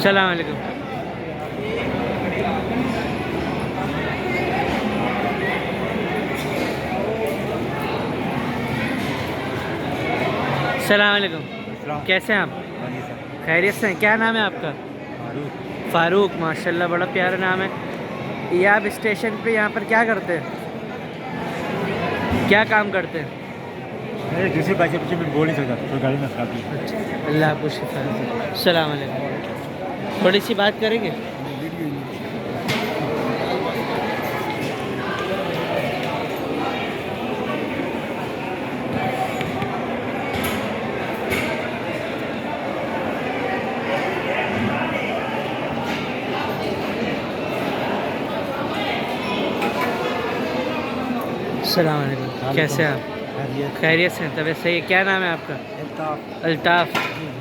السلام علیکم. السلام علیکم. کیسے ہیں آپ؟ خیریت سے ہیں؟ کیا نام ہے آپ کا؟ فاروق. ماشاءاللہ بڑا پیارا نام ہے. یہ آپ اسٹیشن پہ یہاں پر کیا کرتے ہیں؟ کیا کام کرتے ہیں؟ دوسرے بچے میں بول نہیں سکتا تو گاڑی میں کھاتی. اللہ آپ کو شفا دے. السلام علیکم. تھوڑی سی بات کریں گے؟ السلام علیکم. کیسے ہیں آپ؟ خیریت سے ہیں؟ طبیعت صحیح ہے؟ کیا نام ہے آپ کا؟ الطاف.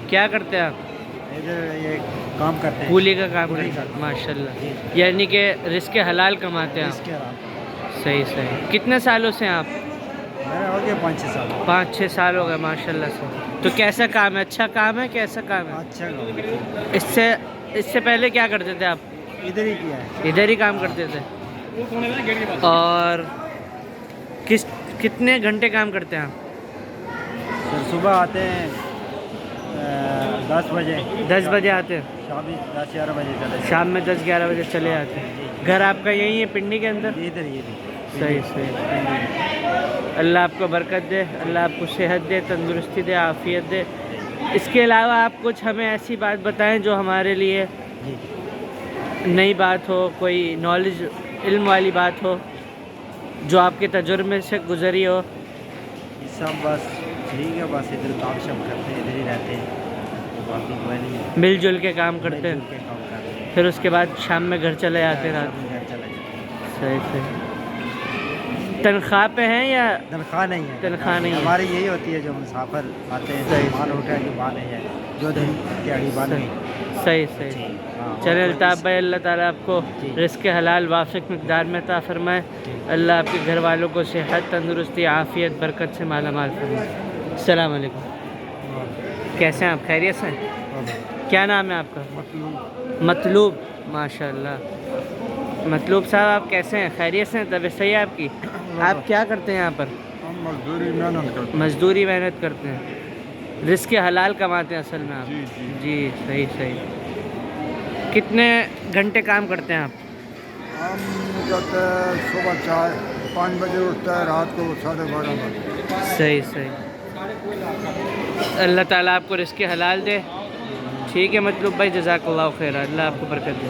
کیا کرتے ہیں آپ؟ یہ کام کرتے ہیں, کولی کا کام کرتے ہیں. ماشاءاللہ. یعنی کہ رزق حلال کماتے ہیں آپ. صحیح صحیح. کتنے سالوں سے ہیں آپ؟ ہو گیا 5-6 سال. 5-6 سال ہو گئے. ماشاءاللہ سے. تو کیسا کام ہے؟ اچھا کام ہے؟ کیسا کام ہے؟ اچھا کام. اس سے پہلے کیا کرتے تھے آپ؟ ادھر ہی کیا ہے. ادھر ہی کام کرتے تھے. اور کتنے گھنٹے کام کرتے ہیں آپ؟ سر صبح آتے ہیں 10 بجے. 10 بجے آتے ہیں. شام 10-11 بجے چلے. شام میں 10-11 بجے چلے آتے ہیں. گھر آپ کا یہی ہے پنڈی کے اندر؟ ادھر ہی. صحیح صحیح. اللہ آپ کو برکت دے. اللہ آپ کو صحت دے, تندرستی دے, عافیت دے. اس کے علاوہ آپ کچھ ہمیں ایسی بات بتائیں جو ہمارے لیے نئی بات ہو, کوئی نالج علم والی بات ہو جو آپ کے تجربے سے گزری ہو. سب بس ٹھیک ہے. بس ادھر کام شام کرتے ہیں, ادھر ہی رہتے ہیں. باقی کوئی نہیں. مل جل کے کام کرتے ہیں. مل جل کے کام کرتے ہیں. پھر اس کے بعد شام میں گھر چلے آتے رات. شام میں گھر چلے جاتے. صحیح صحیح. تنخواہ پہ ہیں یا؟ تنخواہ نہیں ہے. تنخواہ نہیں ہے. ہماری یہی ہوتی ہے جو مسافر آتے ہیں مال اٹھا کے بعد ہے جو دن دیہڑی بن گئی. صحیح صحیح. چلیں الطاف بھائی, اللہ تعالیٰ آپ کو رزق حلال وافق مقدار میں عطا فرمائے. اللہ آپ کے گھر والوں کو صحت, تندرستی, عافیت, برکت سے مالا مال فرمائے. السلام علیکم. کیسے ہیں آپ؟ خیریت سے ہیں؟ کیا نام ہے آپ کا؟ مطلوب. ماشاءاللہ. مطلوب صاحب آپ کیسے ہیں؟ خیریت سے ہیں؟ طبیعت صحیح ہے آپ کی؟ آپ کیا کرتے ہیں یہاں پر؟ مزدوری محنت کرتے ہیں. رزق حلال کماتے ہیں اصل میں آپ. جی صحیح صحیح. کتنے گھنٹے کام کرتے ہیں آپ؟ ہم جاتے ہیں صبح 5 بجے اٹھتا ہے, رات کو 12:30 بجے. صحیح صحیح. اللہ تعالیٰ آپ کو رزق حلال دے. ٹھیک ہے مطلوب بھائی, جزاک اللہ خیر. اللہ آپ کو برکت دے.